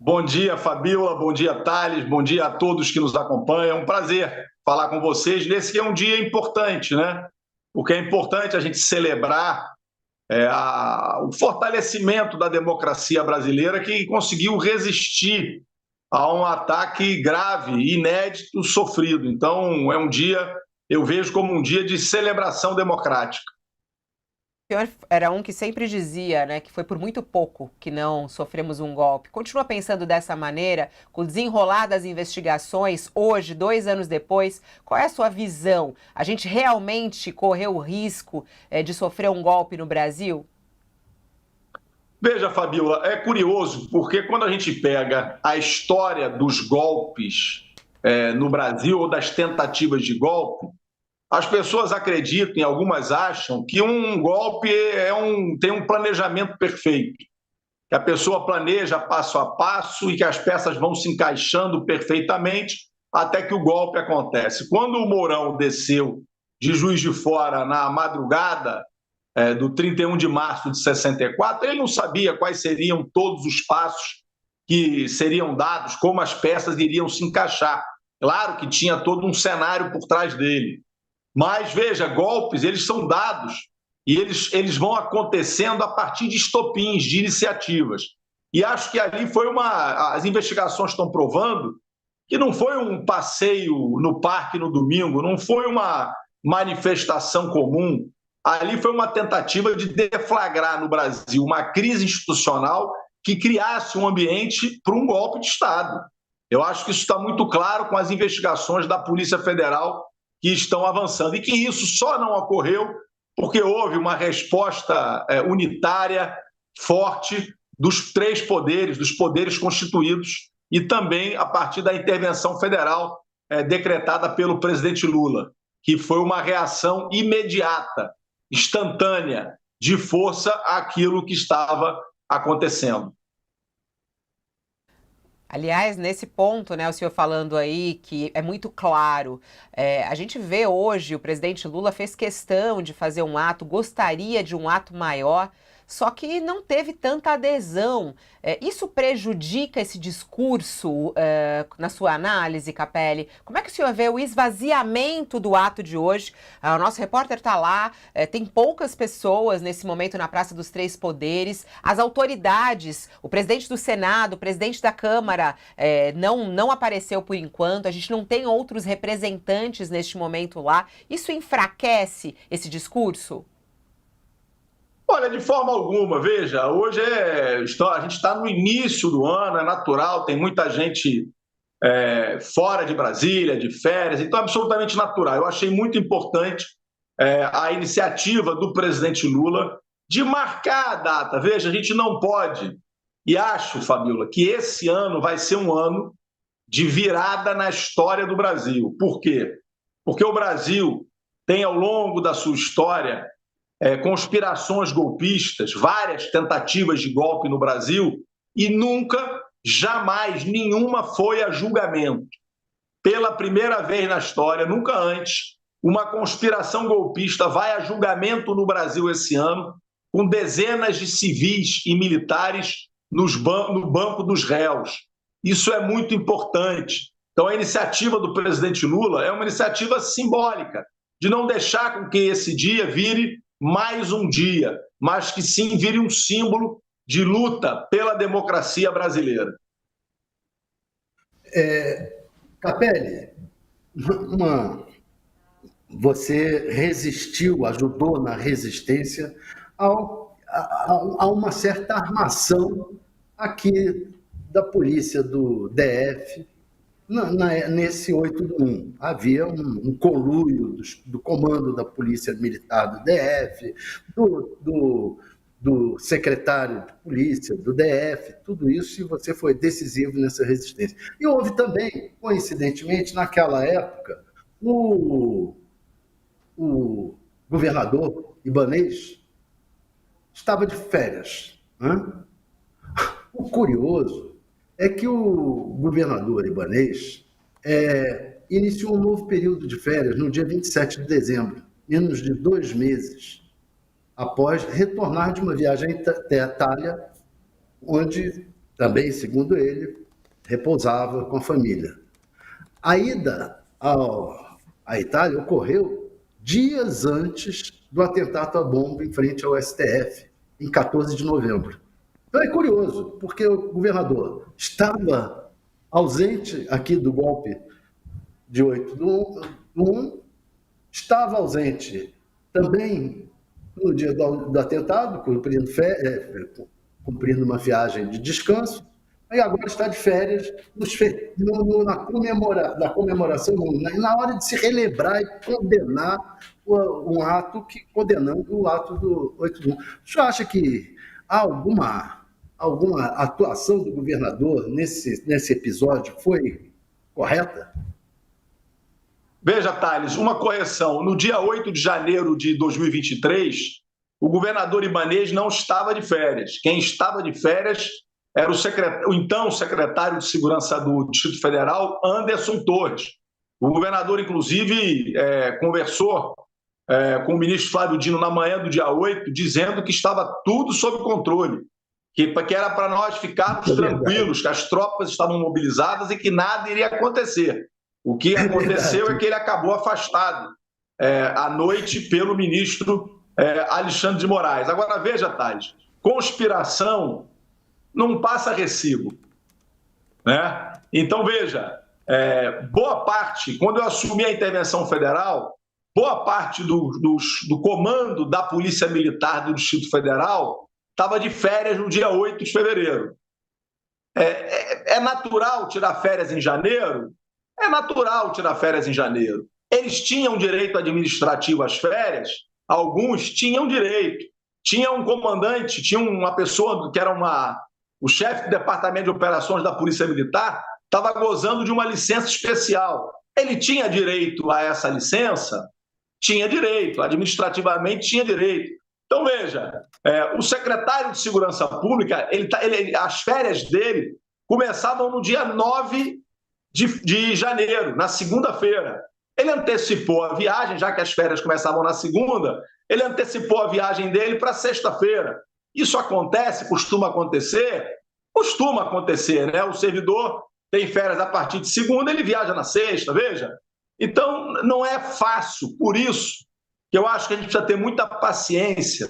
Bom dia, Fabíola, bom dia, Thales, bom dia a todos que nos acompanham. É um prazer falar com vocês nesse que é um dia importante, né? Porque é importante a gente celebrar o fortalecimento da democracia brasileira que conseguiu resistir a um ataque grave, inédito, sofrido. Então, é um dia, eu vejo como um dia de celebração democrática. O senhor era um que sempre dizia, né, que foi por muito pouco que não sofremos um golpe. Continua pensando dessa maneira, com o desenrolar das investigações, hoje, 2 anos depois, qual é a sua visão? A gente realmente correu o risco, de sofrer um golpe no Brasil? Veja, Fabiola, é curioso, porque quando a gente pega a história dos golpes no Brasil, ou das tentativas de golpe, as pessoas acreditam, e algumas acham, que um golpe tem um planejamento perfeito, que a pessoa planeja passo a passo e que as peças vão se encaixando perfeitamente até que o golpe acontece. Quando o Mourão desceu de Juiz de Fora na madrugada do 31 de março de 64, ele não sabia quais seriam todos os passos que seriam dados, como as peças iriam se encaixar. Claro que tinha todo um cenário por trás dele. Mas, veja, golpes, eles são dados e eles vão acontecendo a partir de estopins, de iniciativas. E acho que ali foi uma... As investigações estão provando que não foi um passeio no parque no domingo, não foi uma manifestação comum. Ali foi uma tentativa de deflagrar no Brasil uma crise institucional que criasse um ambiente para um golpe de Estado. Eu acho que isso está muito claro com as investigações da Polícia Federal que estão avançando. E que isso só não ocorreu porque houve uma resposta unitária, forte, dos três poderes, dos poderes constituídos, e também a partir da intervenção federal decretada pelo presidente Lula, que foi uma reação imediata, instantânea, de força àquilo que estava acontecendo. Aliás, nesse ponto, né, o senhor falando aí que é muito claro, a gente vê hoje o presidente Lula fez questão de fazer um ato, gostaria de um ato maior, só que não teve tanta adesão. Isso prejudica esse discurso, na sua análise, Capelli? Como é que o senhor vê o esvaziamento do ato de hoje? O nosso repórter está lá, tem poucas pessoas nesse momento na Praça dos Três Poderes, as autoridades, o presidente do Senado, o presidente da Câmara, não apareceu por enquanto, a gente não tem outros representantes neste momento lá. Isso enfraquece esse discurso? Olha, de forma alguma, veja, hoje a gente está no início do ano, é natural, tem muita gente fora de Brasília, de férias, então é absolutamente natural. Eu achei muito importante a iniciativa do presidente Lula de marcar a data. Veja, a gente não pode, e acho, Fabiola, que esse ano vai ser um ano de virada na história do Brasil. Por quê? Porque o Brasil tem, ao longo da sua história, conspirações golpistas, várias tentativas de golpe no Brasil, e nunca, jamais, nenhuma foi a julgamento. Pela primeira vez na história, nunca antes, uma conspiração golpista vai a julgamento no Brasil esse ano, com dezenas de civis e militares no banco dos réus. Isso é muito importante. Então, a iniciativa do presidente Lula é uma iniciativa simbólica, de não deixar com que esse dia vire mais um dia, mas que sim vire um símbolo de luta pela democracia brasileira. Capelli, uma, você resistiu, ajudou na resistência a uma certa armação aqui da polícia do DF, nesse 8 do 1. Havia um conluio do comando da Polícia Militar do DF, do secretário de polícia do DF, tudo isso, e você foi decisivo nessa resistência. E houve também, coincidentemente, naquela época, o, o governador Ibanez estava de férias. Né? O curioso é que o governador Ibanez iniciou um novo período de férias no dia 27 de dezembro, menos de 2 meses após retornar de uma viagem à Itália, onde também, segundo ele, repousava com a família. A ida à Itália ocorreu dias antes do atentado à bomba em frente ao STF, em 14 de novembro. Então é curioso, porque o governador estava ausente aqui do golpe de 8 do 1, estava ausente também no dia do atentado, cumprindo uma viagem de descanso, e agora está de férias na comemoração, na hora de se relembrar e condenar um ato condenando o ato do 8 de 1. O senhor acha que há alguma atuação do governador nesse episódio foi correta? Veja, Thales, uma correção. No dia 8 de janeiro de 2023, o governador Ibanez não estava de férias. Quem estava de férias era o então secretário de Segurança do Distrito Federal, Anderson Torres. O governador, inclusive, conversou com o ministro Flávio Dino na manhã do dia 8, dizendo que estava tudo sob controle, que era para nós ficarmos tranquilos, que as tropas estavam mobilizadas e que nada iria acontecer. O que aconteceu é que ele acabou afastado à noite pelo ministro Alexandre de Moraes. Agora, veja, Thales, conspiração não passa recibo, né? Então, veja, boa parte, quando eu assumi a intervenção federal, boa parte do comando da Polícia Militar do Distrito Federal estava de férias no dia 8 de fevereiro. É natural tirar férias em janeiro? É natural tirar férias em janeiro. Eles tinham direito administrativo às férias? Alguns tinham direito. Tinha um comandante, tinha uma pessoa que era o chefe do Departamento de Operações da Polícia Militar, estava gozando de uma licença especial. Ele tinha direito a essa licença? Tinha direito, administrativamente tinha direito. Então, veja, o secretário de Segurança Pública, as férias dele começavam no dia 9 de janeiro, na segunda-feira. Ele antecipou a viagem, já que as férias começavam na segunda, ele antecipou a viagem dele para sexta-feira. Isso acontece? Costuma acontecer? Costuma acontecer, né? O servidor tem férias a partir de segunda, ele viaja na sexta, veja. Então, não é fácil. Por isso que eu acho que a gente precisa ter muita paciência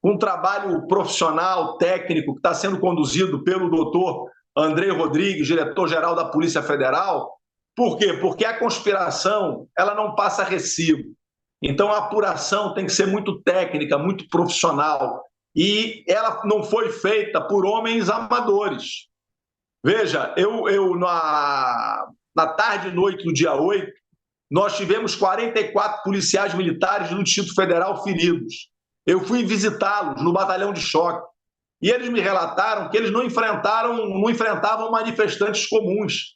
com o trabalho profissional, técnico, que está sendo conduzido pelo doutor Andrei Rodrigues, diretor-geral da Polícia Federal. Por quê? Porque a conspiração ela não passa recibo. Então, a apuração tem que ser muito técnica, muito profissional. E ela não foi feita por homens amadores. Veja, na tarde e noite do dia 8, nós tivemos 44 policiais militares do Distrito Federal feridos. Eu fui visitá-los no batalhão de choque. E eles me relataram que eles não enfrentavam manifestantes comuns,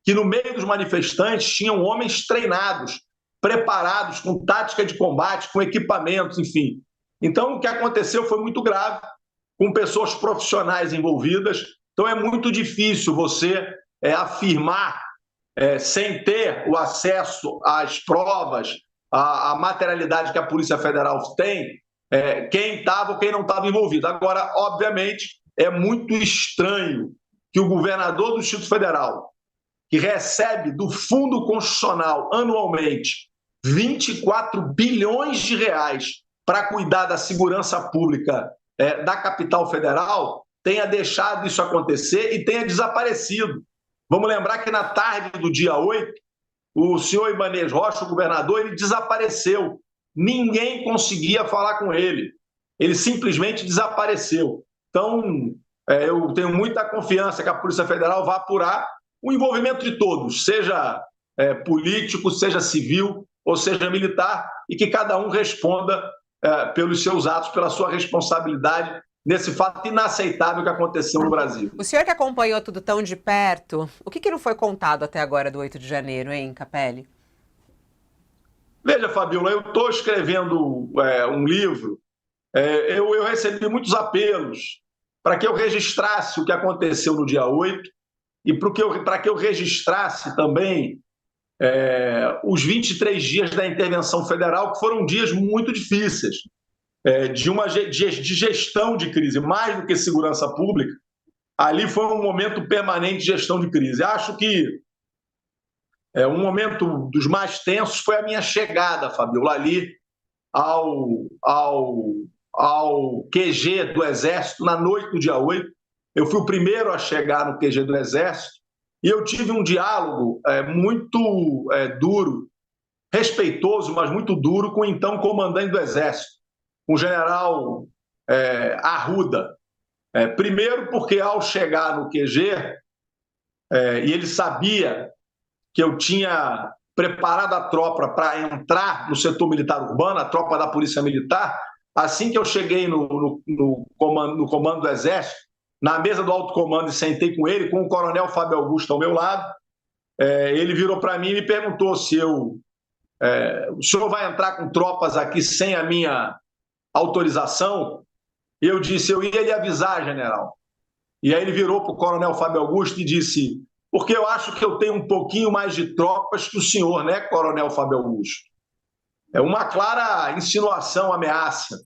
que no meio dos manifestantes tinham homens treinados, preparados, com tática de combate, com equipamentos, enfim. Então, o que aconteceu foi muito grave, com pessoas profissionais envolvidas. Então, é muito difícil você afirmar, sem ter o acesso às provas, à materialidade que a Polícia Federal tem, quem estava ou quem não estava envolvido. Agora, obviamente, é muito estranho que o governador do Distrito Federal, que recebe do Fundo Constitucional anualmente 24 bilhões de reais para cuidar da segurança pública da capital federal, tenha deixado isso acontecer e tenha desaparecido. Vamos lembrar que na tarde do dia 8, o senhor Ibanez Rocha, o governador, ele desapareceu. Ninguém conseguia falar com ele. Ele simplesmente desapareceu. Então, eu tenho muita confiança que a Polícia Federal vai apurar o envolvimento de todos, seja político, seja civil ou seja militar, e que cada um responda pelos seus atos, pela sua responsabilidade nesse fato inaceitável que aconteceu no Brasil. O senhor que acompanhou tudo tão de perto, o que não foi contado até agora do 8 de janeiro, hein, Capelli? Veja, Fabiola, eu estou escrevendo um livro, eu recebi muitos apelos para que eu registrasse o que aconteceu no dia 8 e para que eu registrasse também os 23 dias da intervenção federal, que foram dias muito difíceis, de gestão de crise, mais do que segurança pública, ali foi um momento permanente de gestão de crise. Acho que um momento dos mais tensos foi a minha chegada, Fabiola, ali ao, ao, ao QG do Exército na noite do dia 8. Eu fui o primeiro a chegar no QG do Exército e eu tive um diálogo muito duro, respeitoso, mas muito duro, com o então comandante do Exército, com o general Arruda. Primeiro porque, ao chegar no QG, e ele sabia que eu tinha preparado a tropa para entrar no setor militar urbano, a tropa da Polícia Militar, assim que eu cheguei no comando do Exército, na mesa do alto comando e sentei com ele, com o coronel Fábio Augusto ao meu lado, ele virou para mim e me perguntou se o senhor vai entrar com tropas aqui sem a minha autorização? E eu disse, eu ia lhe avisar, general. E aí ele virou para o coronel Fábio Augusto e disse, porque eu acho que eu tenho um pouquinho mais de tropas que o senhor, né, coronel Fábio Augusto? É uma clara insinuação, ameaça.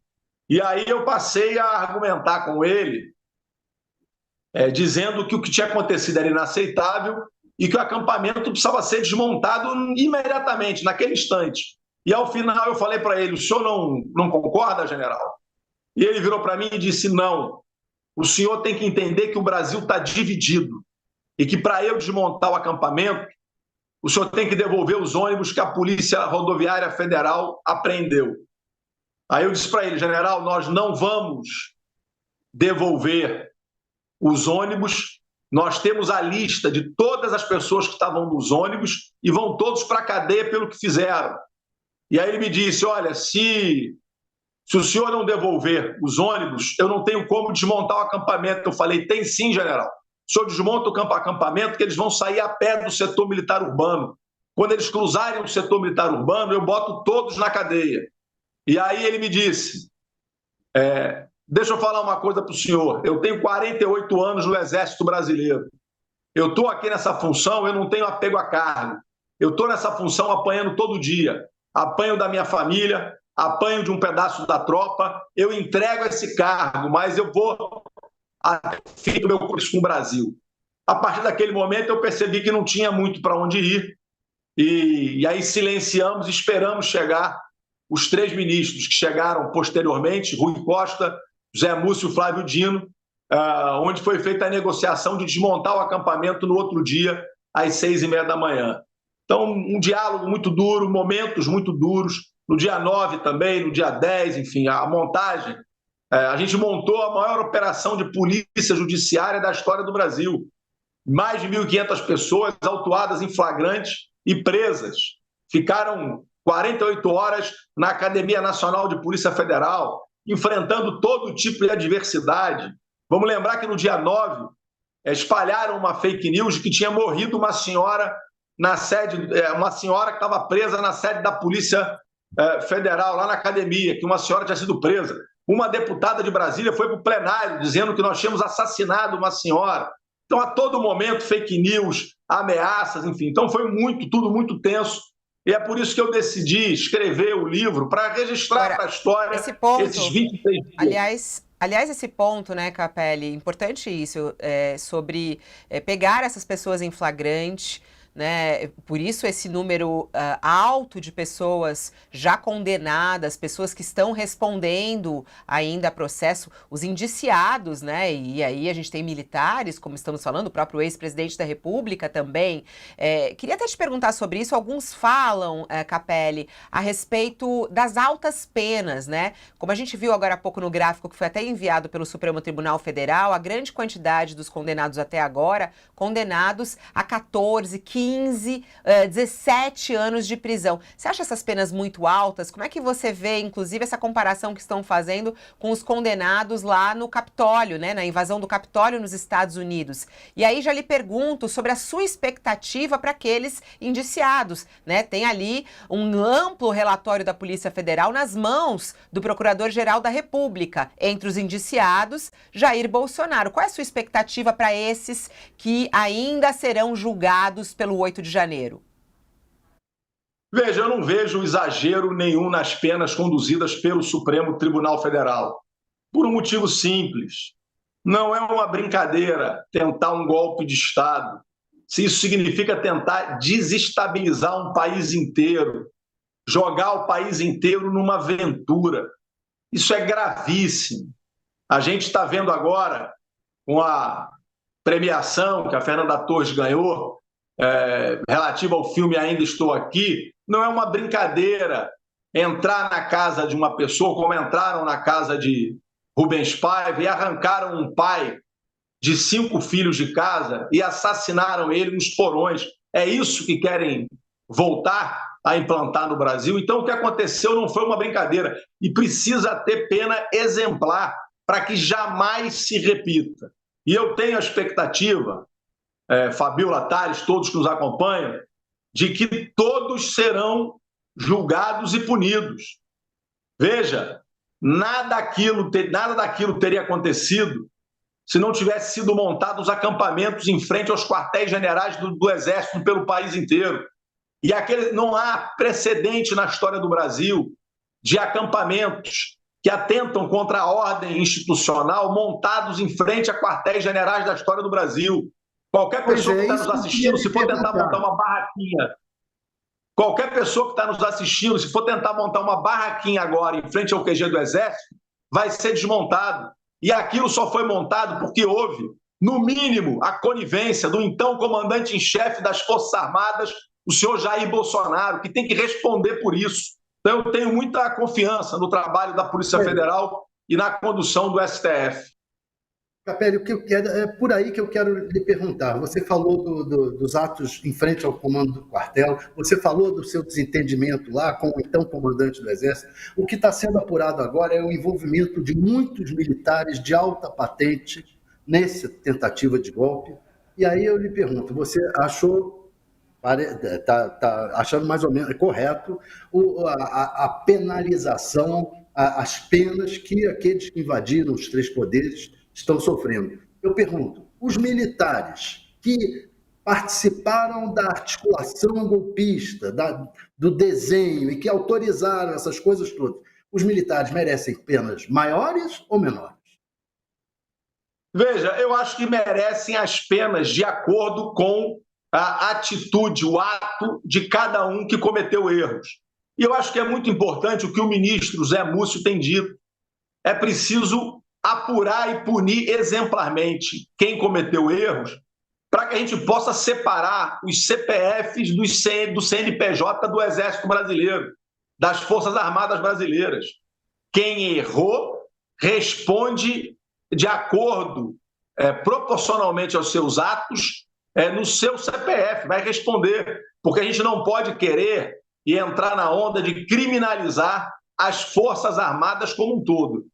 E aí eu passei a argumentar com ele, dizendo que o que tinha acontecido era inaceitável e que o acampamento precisava ser desmontado imediatamente, naquele instante. E ao final eu falei para ele, o senhor não concorda, general? E ele virou para mim e disse, não, o senhor tem que entender que o Brasil está dividido e que para eu desmontar o acampamento, o senhor tem que devolver os ônibus que a Polícia Rodoviária Federal apreendeu. Aí eu disse para ele, general, nós não vamos devolver os ônibus, nós temos a lista de todas as pessoas que estavam nos ônibus e vão todos para a cadeia pelo que fizeram. E aí ele me disse, olha, se o senhor não devolver os ônibus, eu não tenho como desmontar o acampamento. Eu falei, tem sim, general. O senhor desmonta o acampamento que eles vão sair a pé do setor militar urbano. Quando eles cruzarem o setor militar urbano, eu boto todos na cadeia. E aí ele me disse, deixa eu falar uma coisa para o senhor, eu tenho 48 anos no Exército Brasileiro. Eu estou aqui nessa função, eu não tenho apego a cargo. Eu estou nessa função apanhando todo dia. Apanho da minha família, apanho de um pedaço da tropa, eu entrego esse cargo, mas eu vou fim do meu curso com o Brasil. A partir daquele momento eu percebi que não tinha muito para onde ir e aí silenciamos e esperamos chegar os 3 ministros que chegaram posteriormente, Rui Costa, José Múcio e Flávio Dino, onde foi feita a negociação de desmontar o acampamento no outro dia, às 6h30 da manhã. Então, um diálogo muito duro, momentos muito duros, no dia 9 também, no dia 10, enfim, a montagem. A gente montou a maior operação de polícia judiciária da história do Brasil. Mais de 1.500 pessoas autuadas em flagrante e presas. Ficaram 48 horas na Academia Nacional de Polícia Federal, enfrentando todo tipo de adversidade. Vamos lembrar que no dia 9 espalharam uma fake news de que tinha morrido uma senhora na sede, uma senhora que estava presa na sede da Polícia Federal, lá na academia, que uma senhora tinha sido presa. Uma deputada de Brasília foi para o plenário dizendo que nós tínhamos assassinado uma senhora. Então, a todo momento, fake news, ameaças, enfim. Então, foi tudo muito tenso. E é por isso que eu decidi escrever o livro, para registrar para a história esses 26 dias. Aliás, esse ponto, né, Capelli, importante isso, sobre pegar essas pessoas em flagrante, né? Por isso esse número alto de pessoas já condenadas, pessoas que estão respondendo ainda a processo, os indiciados, né? E aí a gente tem militares, como estamos falando, o próprio ex-presidente da República também. Queria até te perguntar sobre isso. Alguns falam, Capelli, a respeito das altas penas, né? Como a gente viu agora há pouco no gráfico que foi até enviado pelo Supremo Tribunal Federal, a grande quantidade dos condenados até agora, condenados a 14, 15, 17 anos de prisão. Você acha essas penas muito altas? Como é que você vê, inclusive, essa comparação que estão fazendo com os condenados lá no Capitólio, né, na invasão do Capitólio nos Estados Unidos? E aí já lhe pergunto sobre a sua expectativa para aqueles indiciados, né? Tem ali um amplo relatório da Polícia Federal nas mãos do Procurador-Geral da República. Entre os indiciados, Jair Bolsonaro. Qual é a sua expectativa para esses que ainda serão julgados pelo 8 de janeiro? Veja, eu não vejo exagero nenhum nas penas conduzidas pelo Supremo Tribunal Federal, por um motivo simples. Não é uma brincadeira tentar um golpe de Estado, se isso significa tentar desestabilizar um país inteiro, jogar o país inteiro numa aventura. Isso é gravíssimo. A gente está vendo agora, com a premiação que a Fernanda Torres ganhou, relativa ao filme Ainda Estou Aqui, não é uma brincadeira entrar na casa de uma pessoa, como entraram na casa de Rubens Paiva e arrancaram um pai de 5 filhos de casa e assassinaram ele nos porões. É isso que querem voltar a implantar no Brasil? Então, o que aconteceu não foi uma brincadeira e precisa ter pena exemplar para que jamais se repita. E eu tenho a expectativa, Fabiola, Tales, todos que nos acompanham, de que todos serão julgados e punidos. Veja, nada daquilo teria acontecido se não tivesse sido montados acampamentos em frente aos quartéis generais do Exército pelo país inteiro. E não há precedente na história do Brasil de acampamentos que atentam contra a ordem institucional montados em frente a quartéis generais da história do Brasil. Qualquer pessoa que está nos assistindo, se for tentar montar uma barraquinha, qualquer pessoa que está nos assistindo, se for tentar montar uma barraquinha agora em frente ao QG do Exército, vai ser desmontado. E aquilo só foi montado porque houve, no mínimo, a conivência do então comandante em chefe das Forças Armadas, o senhor Jair Bolsonaro, que tem que responder por isso. Então, eu tenho muita confiança no trabalho da Polícia Federal e na condução do STF. Capelli, o que eu quero, é por aí que eu quero lhe perguntar. Você falou dos atos em frente ao comando do quartel, você falou do seu desentendimento lá com o então comandante do Exército. O que está sendo apurado agora é o envolvimento de muitos militares de alta patente nessa tentativa de golpe. E aí eu lhe pergunto, você está achando mais ou menos correto a penalização, as penas que aqueles que invadiram os 3 poderes estão sofrendo? Eu pergunto, os militares que participaram da articulação golpista, do desenho e que autorizaram essas coisas todas, os militares merecem penas maiores ou menores? Veja, eu acho que merecem as penas de acordo com a atitude, o ato de cada um que cometeu erros. E eu acho que é muito importante o que o ministro Zé Múcio tem dito. É preciso apurar e punir exemplarmente quem cometeu erros, para que a gente possa separar os CPFs do CNPJ do Exército Brasileiro, das Forças Armadas Brasileiras. Quem errou responde de acordo, proporcionalmente aos seus atos, no seu CPF, vai responder, porque a gente não pode querer e entrar na onda de criminalizar as Forças Armadas como um todo.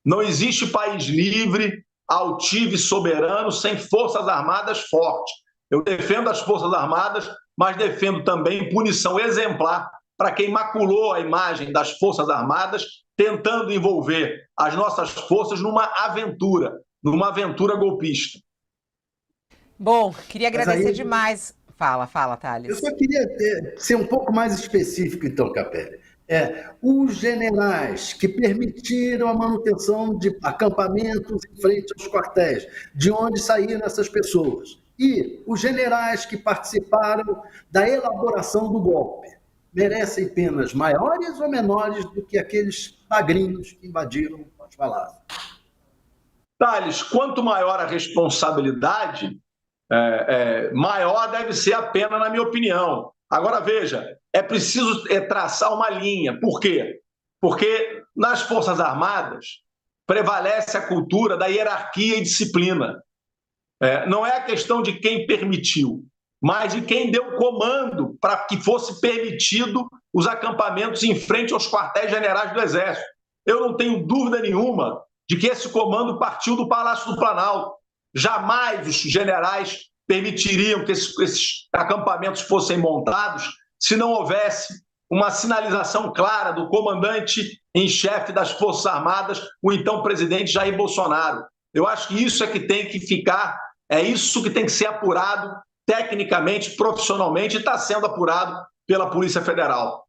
Não existe país livre, altivo e soberano sem Forças Armadas fortes. Eu defendo as Forças Armadas, mas defendo também punição exemplar para quem maculou a imagem das Forças Armadas, tentando envolver as nossas forças numa aventura golpista. Bom, queria agradecer demais. Fala, Thales. Eu só queria ser um pouco mais específico, então, Capelli. Os generais que permitiram a manutenção de acampamentos em frente aos quartéis, de onde saíram essas pessoas, e os generais que participaram da elaboração do golpe, merecem penas maiores ou menores do que aqueles magrinhos que invadiram os palácios? Thales, quanto maior a responsabilidade, maior deve ser a pena, na minha opinião. Agora, veja, é preciso traçar uma linha. Por quê? Porque nas Forças Armadas prevalece a cultura da hierarquia e disciplina. Não é a questão de quem permitiu, mas de quem deu comando para que fosse permitido os acampamentos em frente aos quartéis generais do Exército. Eu não tenho dúvida nenhuma de que esse comando partiu do Palácio do Planalto. Jamais os generais permitiriam que esses acampamentos fossem montados se não houvesse uma sinalização clara do comandante em chefe das Forças Armadas, o então presidente Jair Bolsonaro. Eu acho que isso é que tem que ficar, é isso que tem que ser apurado tecnicamente, profissionalmente, e está sendo apurado pela Polícia Federal.